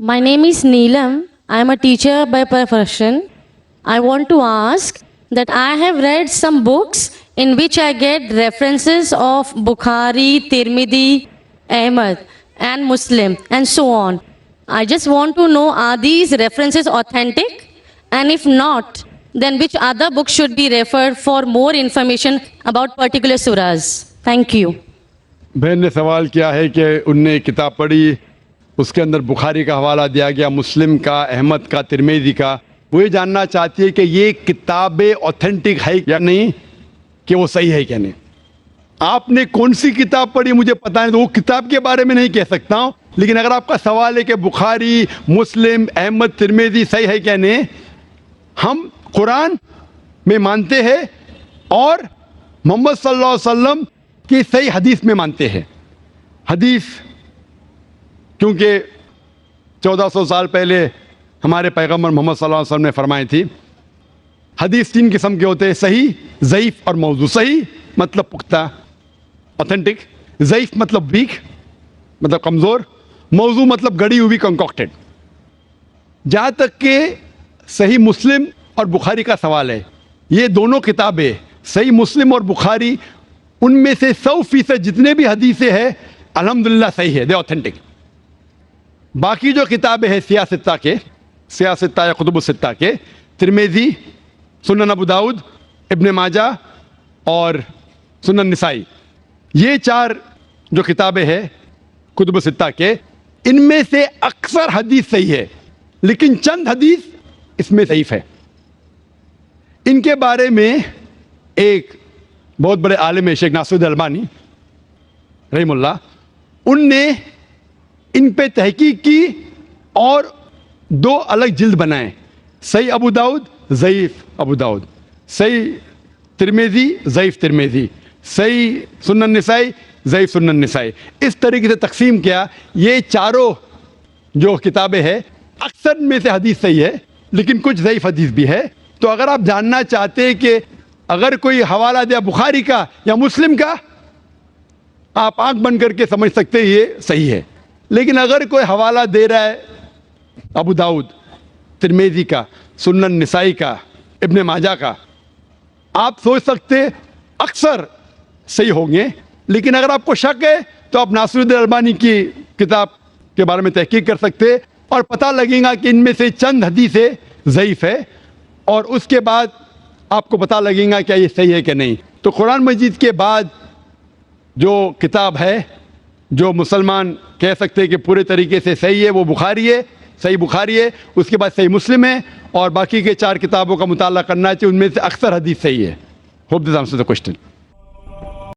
My name is Neelam. I am a teacher by profession. I want to ask that I have read some books in which I get references of Bukhari, Tirmidhi, Ahmad, and Muslim, and so on. I just want to know, are these references authentic? And if not, then which other books should be referred for more information about particular surahs? Thank you. بہن نے سوال کیا ہے کہ ان نے کتاب پڑھی، اس کے اندر بخاری کا حوالہ دیا گیا، مسلم کا، احمد کا، ترمذی کا. وہ یہ جاننا چاہتی ہے کہ یہ کتابیں اوتھینٹک ہے یا نہیں، کہ وہ صحیح ہے کیا نہیں. آپ نے کون سی کتاب پڑھی مجھے پتہ نہیں، تو وہ کتاب کے بارے میں نہیں کہہ سکتا ہوں. لیکن اگر آپ کا سوال ہے کہ بخاری، مسلم، احمد، ترمذی صحیح ہے کیا نہیں، ہم قرآن میں مانتے ہیں اور محمد صلی اللہ علیہ وسلم کی صحیح حدیث میں مانتے ہیں. حدیث کیونکہ 1400 سال پہلے ہمارے پیغمبر محمد صلی اللہ علیہ وسلم نے فرمائی تھی. حدیث 3 قسم کے ہوتے ہیں: صحیح، ضعیف اور موضوع. صحیح مطلب پختہ، اوتھینٹک. ضعیف مطلب ویک، مطلب کمزور. موضوع مطلب گڑی ہوئی، کنکاکٹڈ. جہاں تک کہ صحیح مسلم اور بخاری کا سوال ہے، یہ دونوں کتابیں صحیح مسلم اور بخاری، ان میں سے 100% جتنے بھی حدیثیں ہیں الحمدللہ صحیح ہے، دے اوتھینٹک. باقی جو کتابیں ہیں سیاستہ یا کتب الستہ کے، ترمذی، سنن ابو داؤد، ابن ماجہ اور سنن نسائی، یہ 4 جو کتابیں ہیں کتب الستہ کے، ان میں سے اکثر حدیث صحیح ہے، لیکن چند حدیث اس میں ضعیف ہے. ان کے بارے میں ایک بہت بڑے عالم ہے شیخ ناصر الدین البانی رحمہ اللہ، ان نے ان پہ تحقیق کی اور 2 الگ جلد بنائے: صحیح ابو داؤد، ضعیف ابو داؤد; صحیح ترمذی، ضعیف ترمذی; صحیح سنن نسائی، ضعیف سنن نسائی. اس طریقے سے تقسیم کیا. یہ چاروں جو کتابیں ہیں اکثر میں سے حدیث صحیح ہے، لیکن کچھ ضعیف حدیث بھی ہے. تو اگر آپ جاننا چاہتے ہیں کہ اگر کوئی حوالہ دیا بخاری کا یا مسلم کا، آپ آنکھ بند کر کے سمجھ سکتے ہیں یہ صحیح ہے. لیکن اگر کوئی حوالہ دے رہا ہے ابو داؤد، ترمذی کا، سنن نسائی کا، ابن ماجہ کا، آپ سوچ سکتے اکثر صحیح ہوں گے. لیکن اگر آپ کو شک ہے تو آپ ناصر الدین البانی کی کتاب کے بارے میں تحقیق کر سکتے اور پتہ لگے گا کہ ان میں سے چند حدیثیں ضعیف ہے، اور اس کے بعد آپ کو پتہ لگے گا کیا یہ صحیح ہے کہ نہیں. تو قرآن مجید کے بعد جو کتاب ہے جو مسلمان کہہ سکتے کہ پورے طریقے سے صحیح ہے، وہ بخاری ہے، صحیح بخاری ہے. اس کے بعد صحیح مسلم ہے، اور باقی کے 4 کتابوں کا مطالعہ کرنا چاہیے، ان میں سے اکثر حدیث صحیح ہے. Hope this answers the question.